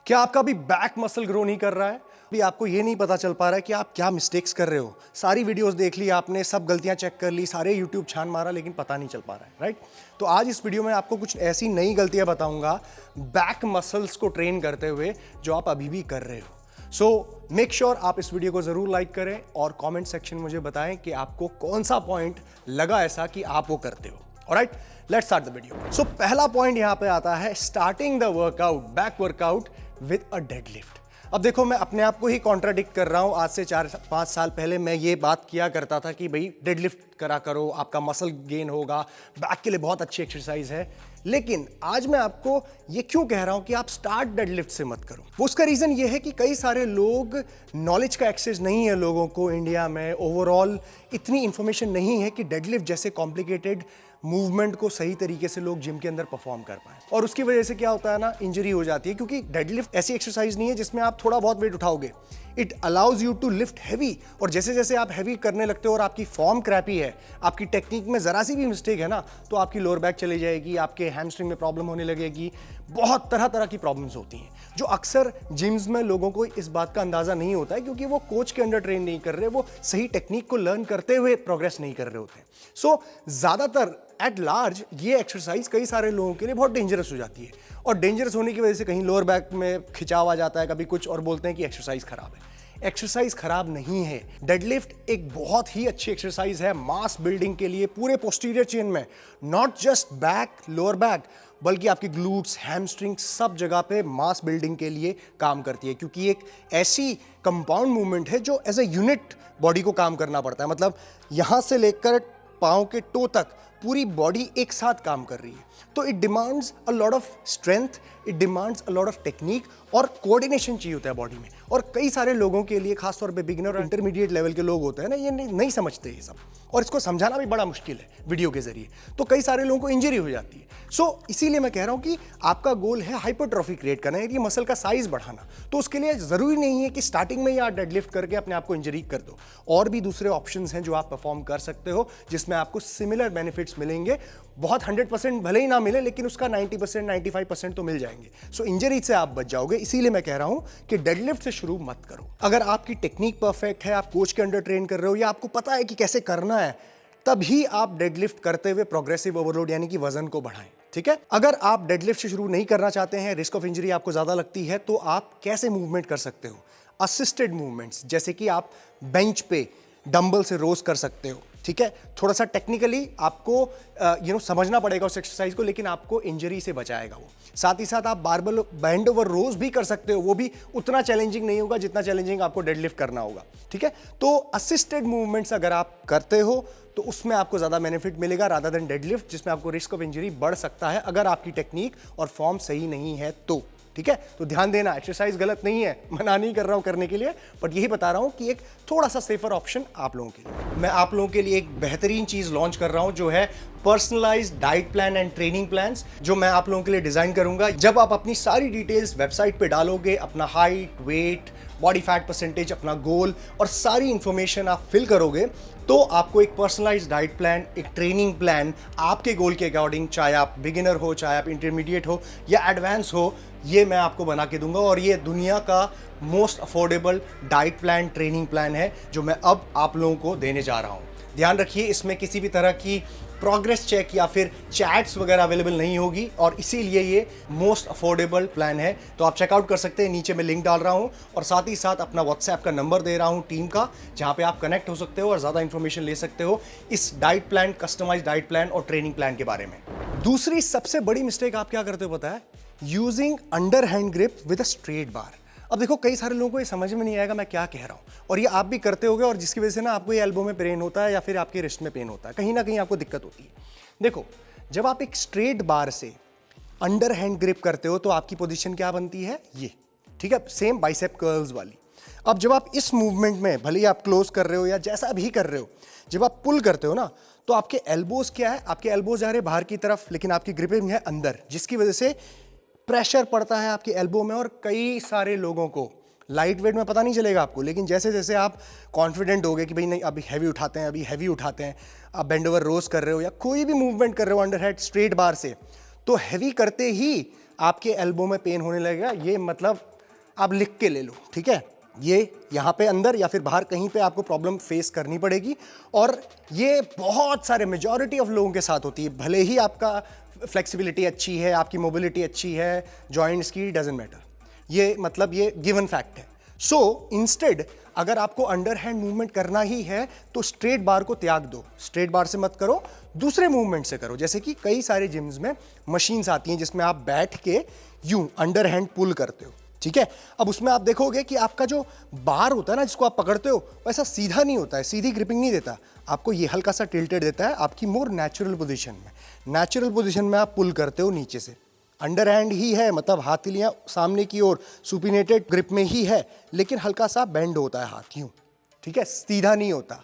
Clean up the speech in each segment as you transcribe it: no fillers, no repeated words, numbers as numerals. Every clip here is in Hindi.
क्या आपका भी बैक मसल ग्रो नहीं कर रहा है? अभी आपको ये नहीं पता चल पा रहा है कि आप क्या मिस्टेक्स कर रहे हो। सारी वीडियोस देख ली आपने, सब गलतियां चेक कर ली, सारे यूट्यूब छान मारा, लेकिन पता नहीं चल पा रहा है, राइट? तो आज इस वीडियो में आपको कुछ ऐसी नई गलतियां बताऊंगा बैक मसल्स को ट्रेन करते हुए जो आप अभी भी कर रहे हो। सो मेक श्योर आप इस वीडियो को जरूर लाइक करें और कॉमेंट सेक्शन में मुझे बताएं कि आपको कौन सा पॉइंट लगा ऐसा कि आप वो करते हो। Alright, let's start the video. So पहला पॉइंट यहां पे आता है starting the workout, back workout with a deadlift. अब देखो, मैं अपने आप को ही कॉन्ट्राडिक्ट कर रहा हूं। आज से 4-5 साल पहले मैं ये बात किया करता था कि भाई डेडलिफ्ट करा करो, आपका मसल गेन होगा, बैक के लिए बहुत अच्छी एक्सरसाइज है। लेकिन आज मैं आपको ये क्यों कह रहा हूं कि आप स्टार्ट डेडलिफ्ट से मत करो। वो उसका रीजन ये है कि कई सारे लोग, नॉलेज का एक्सेस नहीं है लोगों को इंडिया में, ओवरऑल इतनी इंफॉर्मेशन नहीं है कि डेडलिफ्ट जैसे कॉम्प्लिकेटेड मूवमेंट को सही तरीके से लोग जिम के अंदर परफॉर्म कर पाए। और उसकी वजह से क्या होता है ना, इंजरी हो जाती है, क्योंकि डेडलिफ्ट ऐसी एक्सरसाइज नहीं है जिसमें आप थोड़ा बहुत वेट उठाओगे। It allows you to lift heavy, और जैसे जैसे आप हैवी करने लगते हो और आपकी फॉर्म क्रैपी है, आपकी टेक्निक में जरा सी भी मिस्टेक है ना, तो आपकी लोअर बैक चली जाएगी, आपके हैमस्ट्रिंग में प्रॉब्लम होने लगेगी। बहुत तरह तरह की प्रॉब्लम्स होती हैं जो अक्सर जिम्स में लोगों को इस बात का अंदाजा नहीं होता है, क्योंकि वो कोच के अंडर ट्रेन नहीं कर रहे, वो सही टेक्निक को लर्न करते हुए प्रोग्रेस नहीं कर रहे होते। सो ज्यादातर एट लार्ज ये एक्सरसाइज कई सारे लोगों के लिए बहुत डेंजरस हो जाती है, और डेंजरस होने की वजह से कहीं लोअर बैक में खिंचाव आ जाता है, कभी कुछ, और बोलते हैं कि एक्सरसाइज खराब है। एक्सरसाइज खराब नहीं है। डेडलिफ्ट एक बहुत ही अच्छी एक्सरसाइज है मास बिल्डिंग के लिए पूरे पोस्टीरियर चेन में, not just back, lower back, बल्कि आपके ग्लूट्स, हैमस्ट्रिंग, सब जगह पे मास बिल्डिंग के लिए काम करती है, क्योंकि एक ऐसी कंपाउंड मूवमेंट है जो एज ए यूनिट बॉडी को काम करना पड़ता है। मतलब यहां से लेकर पांव के टो तक पूरी बॉडी एक साथ काम कर रही है। तो it demands a lot of strength, it demands a lot of technique, और कोऑर्डिनेशन चाहिए होता है बॉडी में। और कई सारे लोगों के लिए, खासतौर पे बिगिनर और इंटरमीडिएट लेवल के लोग होते हैं ना, ये नहीं समझते ये सब, और इसको समझाना भी बड़ा मुश्किल है वीडियो के जरिए। तो कई सारे लोगों को इंजरी हो जाती है। सो इसीलिए मैं कह रहा हूं कि आपका गोल है हाइपरट्रॉफी क्रिएट करना है, कि मसल का साइज बढ़ाना। तो उसके लिए जरूरी नहीं है कि स्टार्टिंग में ही आप डेडलिफ्ट करके अपने आप को इंजरी कर दो। और भी दूसरे ऑप्शंस हैं जो आप परफॉर्म कर सकते हो, जिसमें आपको सिमिलर बेनिफिट्स मिलेंगे। बहुत 100% भले ही ना मिले, लेकिन उसका 90%, 95% तो मिल जाएंगे। सो इंजरी से आप बच जाओगे। इसीलिए मैं कह रहा हूं कि डेडलिफ्ट से शुरू मत करो। अगर आपकी टेक्निक परफेक्ट है, आप कोच के अंडर ट्रेन कर रहे हो, या आपको पता है कि कैसे करना है, तभी आप डेडलिफ्ट करते हुए प्रोग्रेसिव ओवरलोड यानी कि वजन को बढ़ाएं। ठीक है? अगर आप डेडलिफ्ट से शुरू नहीं करना चाहते हैं, रिस्क ऑफ इंजरी आपको ज्यादा लगती है, तो आप कैसे मूवमेंट कर सकते हो? असिस्टेड मूवमेंट्स, जैसे कि आप बेंच पे डंबल से रोज कर सकते हो। ठीक है? थोड़ा सा टेक्निकली आपको समझना पड़ेगा उस एक्सरसाइज को, लेकिन आपको इंजरी से बचाएगा वो। साथ ही साथ आप बारबल बैंड ओवर रोज भी कर सकते हो, वो भी उतना चैलेंजिंग नहीं होगा जितना चैलेंजिंग आपको डेडलिफ्ट करना होगा। ठीक है? तो असिस्टेड मूवमेंट्स अगर आप करते हो तो उसमें आपको ज्यादा बेनिफिट मिलेगा रादर देन डेडलिफ्ट, जिसमें आपको रिस्क ऑफ इंजरी बढ़ सकता है अगर आपकी टेक्निक और फॉर्म सही नहीं है तो। ठीक है? तो ध्यान देना, एक्सरसाइज गलत नहीं है, मना नहीं कर रहा हूं करने के लिए, बट यही बता रहा हूं कि एक थोड़ा सा सेफर ऑप्शन आप लोगों के लिए। मैं आप लोगों के लिए एक बेहतरीन चीज लॉन्च कर रहा हूं, जो है personalised diet plan and training plans, जो मैं आप लोगों के लिए डिजाइन करूंगा। जब आप अपनी सारी डिटेल्स वेबसाइट पे डालोगे, अपना height, weight, body fat percentage, अपना गोल और सारी इंफॉर्मेशन आप फिल करोगे, तो आपको एक पर्सनलाइज्ड डाइट प्लान, एक ट्रेनिंग प्लान आपके गोल के अकॉर्डिंग, चाहे आप बिगिनर हो, चाहे आप इंटरमीडिएट हो या एडवांस हो, ये मैं आपको बना के दूंगा। और ये दुनिया का most affordable diet plan, training plan है, जो मैं अब आप लोगों को देने जा रहा हूं। ध्यान रखिए, इसमें किसी भी तरह की प्रोग्रेस चेक या फिर चैट्स वगैरह अवेलेबल नहीं होगी, और इसीलिए ये मोस्ट अफोर्डेबल प्लान है। तो आप चेकआउट कर सकते हैं, नीचे मैं लिंक डाल रहा हूं, और साथ ही साथ अपना व्हाट्सएप का नंबर दे रहा हूं टीम का, जहां पे आप कनेक्ट हो सकते हो और ज़्यादा इंफॉर्मेशन ले सकते हो इस diet plan, customise diet plan और ट्रेनिंग प्लान के बारे में। दूसरी सबसे बड़ी मिस्टेक आप क्या करते हो पता है? Using under hand grip with a straight बार। अब देखो, कई सारे लोगों को ये समझ में नहीं आएगा मैं क्या कह रहा हूं, और ये आप भी करते होगे, और जिसकी वजह से ना आपको ये एल्बो में पेन होता है या फिर आपके रिस्ट में पेन होता है, कहीं ना कहीं आपको दिक्कत होती है। देखो, जब आप एक स्ट्रेट बार से अंडर हैंड ग्रिप करते हो तो आपकी पोजीशन क्या बनती है? ये। ठीक है? सेम बाइसेप कर्ल्स वाली। अब जब आप इस मूवमेंट में, भले ही आप क्लोज कर रहे हो या जैसा भी कर रहे हो, जब आप पुल करते हो ना, तो आपके एल्बोज क्या है? आपके एल्बोज जा रहे बाहर की तरफ, लेकिन आपकी ग्रिपिंग है अंदर, जिसकी वजह से प्रेशर पड़ता है आपके एल्बो में। और कई सारे लोगों को लाइट वेट में पता नहीं चलेगा आपको, लेकिन जैसे जैसे आप कॉन्फिडेंट हो गए कि भाई नहीं, अभी हैवी उठाते हैं, अभी हैवी उठाते हैं, आप बेंड ओवर रोज कर रहे हो या कोई भी मूवमेंट कर रहे हो अंडर हेड स्ट्रेट बार से, तो हैवी करते ही आपके एल्बो में पेन होने लगेगा। ये मतलब आप लिख के ले लो, ठीक है। ये यहाँ पे अंदर या फिर बाहर कहीं पे आपको प्रॉब्लम फेस करनी पड़ेगी, और ये बहुत सारे मेजॉरिटी ऑफ लोगों के साथ होती है। भले ही आपका फ्लेक्सिबिलिटी अच्छी है, आपकी मोबिलिटी अच्छी है, जॉइंट्स की, डजंट मैटर, ये मतलब ये गिवन फैक्ट है। सो इंस्टेड अगर आपको अंडर हैंड मूवमेंट करना ही है तो स्ट्रेट बार को त्याग दो, स्ट्रेट बार से मत करो, दूसरे मूवमेंट से करो। जैसे कि कई सारे जिम्स में मशीन्स आती हैं जिसमें आप बैठ के यूं अंडर हैंड पुल करते हो, ठीक है। अब उसमें आप देखोगे कि आपका जो बार होता है ना, जिसको आप पकड़ते हो, वैसा सीधा नहीं होता है, सीधी ग्रिपिंग नहीं देता, आपको ये हल्का सा टिल्टेड देता है आपकी मोर नेचुरल पोजीशन में। नेचुरल पोजीशन में आप पुल करते हो नीचे से, अंडर हैंड ही है, मतलब हाथेलियाँ सामने की ओर सुपिनेटेड ग्रिप में ही है, लेकिन हल्का सा बेंड होता है हाथ यूं, ठीक है, सीधा नहीं होता।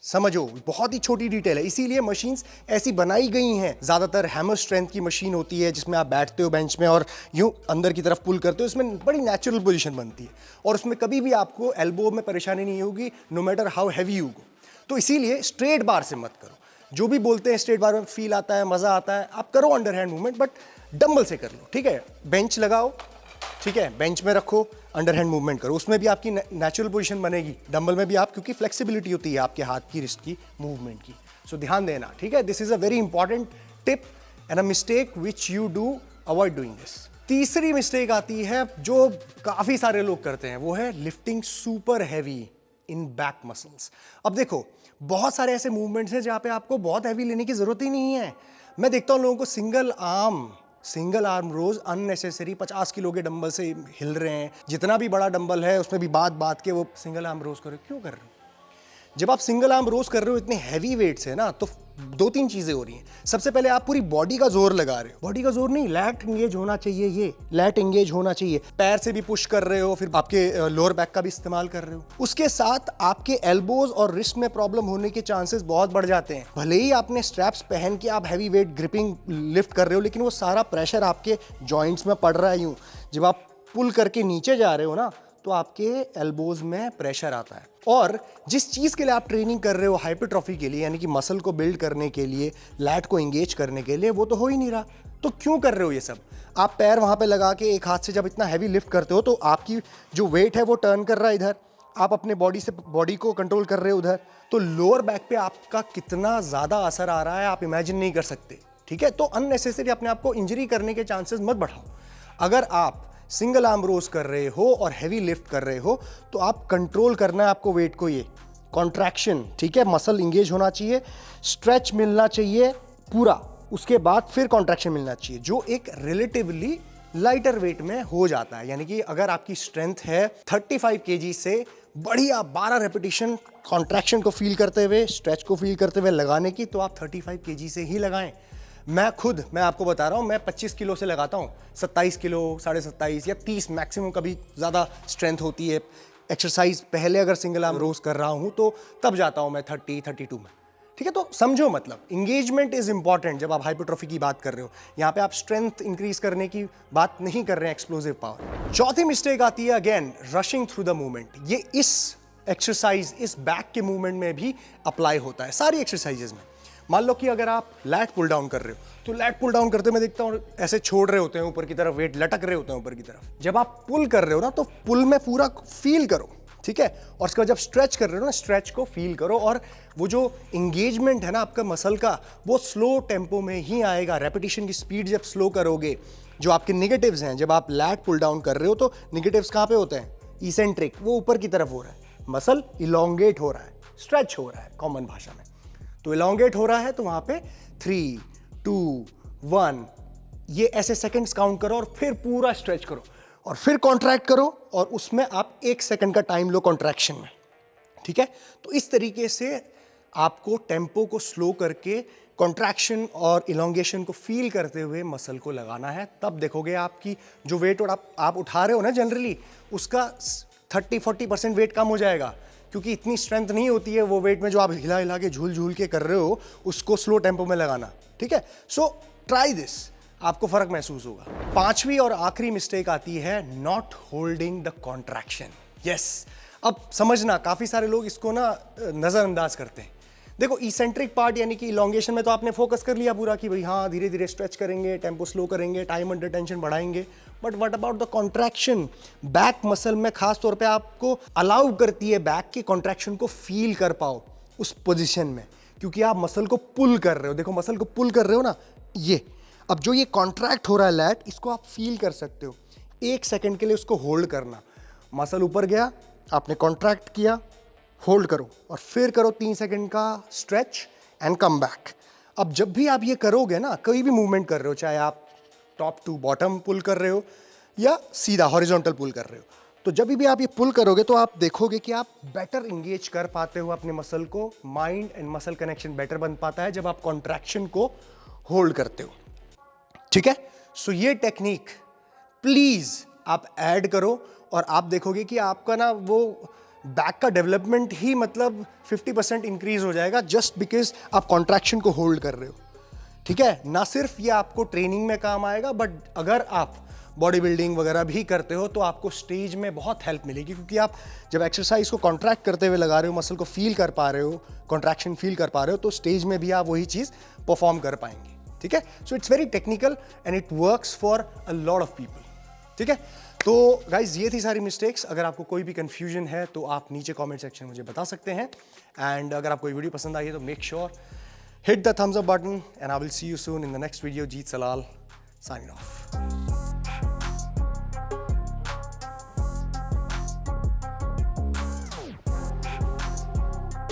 समझो, बहुत ही छोटी डिटेल है, इसीलिए मशीन्स ऐसी बनाई गई हैं। ज़्यादातर हैमर स्ट्रेंथ की मशीन होती है जिसमें आप बैठते हो बेंच में और यूं अंदर की तरफ पुल करते हो, इसमें बड़ी नेचुरल पोजीशन बनती है और उसमें कभी भी आपको एल्बो में परेशानी नहीं होगी, no matter how heavy you go. तो इसीलिए स्ट्रेट बार से मत करो। जो भी बोलते हैं स्ट्रेट बार में फील आता है, मज़ा आता है, आप करो under hand movement, but dumbbell से कर लो, ठीक है। बेंच लगाओ, ठीक है, बेंच में रखो, अंडर हैंड मूवमेंट करो, उसमें भी आपकी नेचुरल पोजीशन बनेगी। डंबल में भी आप, क्योंकि फ्लेक्सिबिलिटी होती है आपके हाथ की, रिस्ट की, मूवमेंट की। सो ध्यान देना, ठीक है। This is a very important tip and a mistake which you do avoid doing this. तीसरी मिस्टेक आती है जो काफ़ी सारे लोग करते हैं, वो है lifting super heavy in back muscles. अब देखो, बहुत सारे ऐसे मूवमेंट्स हैं जहाँ पे आपको बहुत हैवी लेने की ज़रूरत ही नहीं है। मैं देखता हूँ लोगों को सिंगल आर्म रोज अननेसेसरी 50 किलो के डंबल से हिल रहे हैं। जितना भी बड़ा डंबल है उसमें भी बात के वो सिंगल आर्म रोज कर रहे हो। क्यों कर रहे हो? जब आप सिंगल आर्म रोज कर रहे हो इतने हैवी वेट्स है ना, तो दो तीन चीजें हो रही हैं। सबसे पहले आप पूरी बॉडी का जोर लगा रहे हो, बॉडी का जोर नहीं, लैट एंगेज होना चाहिए, ये लैट एंगेज होना चाहिए। पैर से भी पुश कर रहे हो, फिर आपके लोअर बैक का भी इस्तेमाल कर रहे हो। उसके साथ आपके एल्बोज और रिस्ट में प्रॉब्लम होने के चांसेस बहुत बढ़ जाते हैं। भले ही आपने स्ट्रैप्स पहन के आप हैवी वेट ग्रिपिंग लिफ्ट कर रहे हो, लेकिन वो सारा प्रेशर आपके जॉइंट्स में पड़ रहा है। यूं जब आप पुल करके नीचे जा रहे हो ना, तो आपके एल्बोज में प्रेशर आता है। और जिस चीज़ के लिए आप ट्रेनिंग कर रहे हो, हाइपरट्रॉफी के लिए, यानी कि मसल को बिल्ड करने के लिए, लैट को एंगेज करने के लिए, वो तो हो ही नहीं रहा। तो क्यों कर रहे हो ये सब? आप पैर वहाँ पे लगा के एक हाथ से जब इतना हैवी लिफ्ट करते हो, तो आपकी जो वेट है वो टर्न कर रहा है इधर, आप अपने बॉडी को कंट्रोल कर रहे हो उधर। तो लोअर बैक पे आपका कितना ज़्यादा असर आ रहा है आप इमेजिन नहीं कर सकते, ठीक है। तो अननेसेसरी अपने आप को इंजरी करने के चांसेस मत बढ़ाओ। अगर आप सिंगल आर्म रोज कर रहे हो और हैवी लिफ्ट कर रहे हो, तो आप कंट्रोल करना है आपको वेट को, ये कॉन्ट्रैक्शन, ठीक है, मसल इंगेज होना चाहिए, स्ट्रेच मिलना चाहिए पूरा, उसके बाद फिर कॉन्ट्रैक्शन मिलना चाहिए, जो एक रिलेटिवली लाइटर वेट में हो जाता है। यानी कि अगर आपकी स्ट्रेंथ है 35 kg से, बढ़िया 12 रेपिटेशन कॉन्ट्रैक्शन को फील करते हुए, स्ट्रेच को फील करते हुए लगाने की, तो आप 35 kg से ही लगाएं। मैं आपको बता रहा हूँ, मैं 25 किलो से लगाता हूँ, 27 किलो, 27.5 या 30 मैक्सिमम, कभी ज़्यादा स्ट्रेंथ होती है एक्सरसाइज पहले अगर सिंगल आर्म रोज कर रहा हूँ तो तब जाता हूँ मैं 32 में, ठीक है। तो समझो, मतलब इंगेजमेंट इज इंपॉर्टेंट जब आप हाइपरट्रॉफी की बात कर रहे हो। यहाँ पे आप स्ट्रेंथ इंक्रीज करने की बात नहीं कर रहे हैं, एक्सप्लोसिव पावर। चौथी मिस्टेक आती है again, rushing through the movement. ये इस एक्सरसाइज, इस बैक के मूवमेंट में भी अप्लाई होता है, सारी एक्सरसाइजेज में। मान लो कि अगर आप लैट पुल डाउन कर रहे हो, तो लैट पुल डाउन करते मैं देखता हूँ ऐसे छोड़ रहे होते हैं ऊपर की तरफ, वेट लटक रहे होते हैं ऊपर की तरफ। जब आप पुल कर रहे हो ना, तो पुल में पूरा फील करो, ठीक है। और उसके बाद जब स्ट्रेच कर रहे हो ना, स्ट्रेच को फील करो, और वो जो इंगेजमेंट है ना आपका मसल का, वो स्लो टेम्पो में ही आएगा। रेपिटेशन की स्पीड जब स्लो करोगे, जो आपके निगेटिव्स हैं, जब आप लैट पुल डाउन कर रहे हो, तो निगेटिव्स कहाँ पे होते हैं? इसेंट्रिक, वो ऊपर की तरफ हो रहा है, मसल इलोंगेट हो रहा है, स्ट्रेच हो रहा है कॉमन भाषा में। तो इलोंगेट हो रहा है, तो वहां पे 3, 2, 1 ये ऐसे सेकंड्स काउंट करो, और फिर पूरा स्ट्रेच करो, और फिर कॉन्ट्रैक्ट करो, और उसमें आप 1 सेकंड का टाइम लो कॉन्ट्रैक्शन में, ठीक है। तो इस तरीके से आपको टेम्पो को स्लो करके कॉन्ट्रैक्शन और इलोंगेशन को फील करते हुए मसल को लगाना है। तब देखोगे आपकी जो वेट और आप उठा रहे हो ना, जनरली उसका 30-40% वेट कम हो जाएगा, क्योंकि इतनी स्ट्रेंथ नहीं होती है वो वेट में जो आप हिला हिला के झूल के कर रहे हो, उसको स्लो टेम्पो में लगाना, ठीक है। सो ट्राई दिस, आपको फर्क महसूस होगा। पांचवी और आखिरी मिस्टेक आती है, not holding the contraction. Yes, अब समझना, काफी सारे लोग इसको ना नजरअंदाज करते हैं। देखो इसेंट्रिक पार्ट यानी कि इलॉन्गेशन में तो आपने फोकस कर लिया पूरा कि भाई हाँ धीरे धीरे स्ट्रेच करेंगे, टेम्पो स्लो करेंगे, टाइम अंडर टेंशन बढ़ाएंगे, but what about the contraction? Back muscle में खास तौर पे आपको अलाउ करती है बैक की कॉन्ट्रैक्शन को फील कर पाओ उस पोजिशन में, क्योंकि आप मसल को पुल कर रहे हो। देखो मसल को पुल कर रहे हो ना, ये अब जो ये कॉन्ट्रैक्ट हो रहा है लैट, इसको आप फील कर सकते हो। 1 सेकेंड के लिए उसको होल्ड करना, मसल ऊपर गया, आपने कॉन्ट्रैक्ट किया, होल्ड करो और फिर करो 3 सेकंड का स्ट्रेच एंड कम बैक। अब जब भी आप ये करोगे ना, कोई भी मूवमेंट कर रहे हो, चाहे आप टॉप टू बॉटम पुल कर रहे हो या सीधा हॉरिजॉन्टल पुल कर रहे हो, तो जब भी आप ये पुल करोगे तो आप देखोगे कि आप बेटर इंगेज कर पाते हो अपने मसल को। Mind and muscle connection better बन पाता है जब आप कॉन्ट्रैक्शन को होल्ड करते हो। ठीक है, सो ये टेक्निक प्लीज आप ऐड करो और आप देखोगे कि आपका ना वो बैक का डेवलपमेंट ही मतलब 50% इंक्रीज हो जाएगा, जस्ट बिकॉज आप कॉन्ट्रैक्शन को होल्ड कर रहे हो। ठीक है, ना सिर्फ ये आपको ट्रेनिंग में काम आएगा, बट अगर आप बॉडी बिल्डिंग वगैरह भी करते हो तो आपको स्टेज में बहुत हेल्प मिलेगी, क्योंकि आप जब एक्सरसाइज को कॉन्ट्रैक्ट करते हुए लगा रहे हो, मसल को फील कर पा रहे हो, कॉन्ट्रैक्शन फील कर पा रहे हो, तो स्टेज में भी आप वही चीज़ परफॉर्म कर पाएंगे। ठीक है, so it's very technical and it works for a lot of people. ठीक है, तो गाइज ये थी सारी मिस्टेक्स। अगर आपको कोई भी कंफ्यूजन है तो आप नीचे कमेंट सेक्शन में मुझे बता सकते हैं। एंड अगर आपको ये वीडियो पसंद आई है तो make sure hit the thumbs up button and I will see you soon in the next video. Jeet Salal signing off.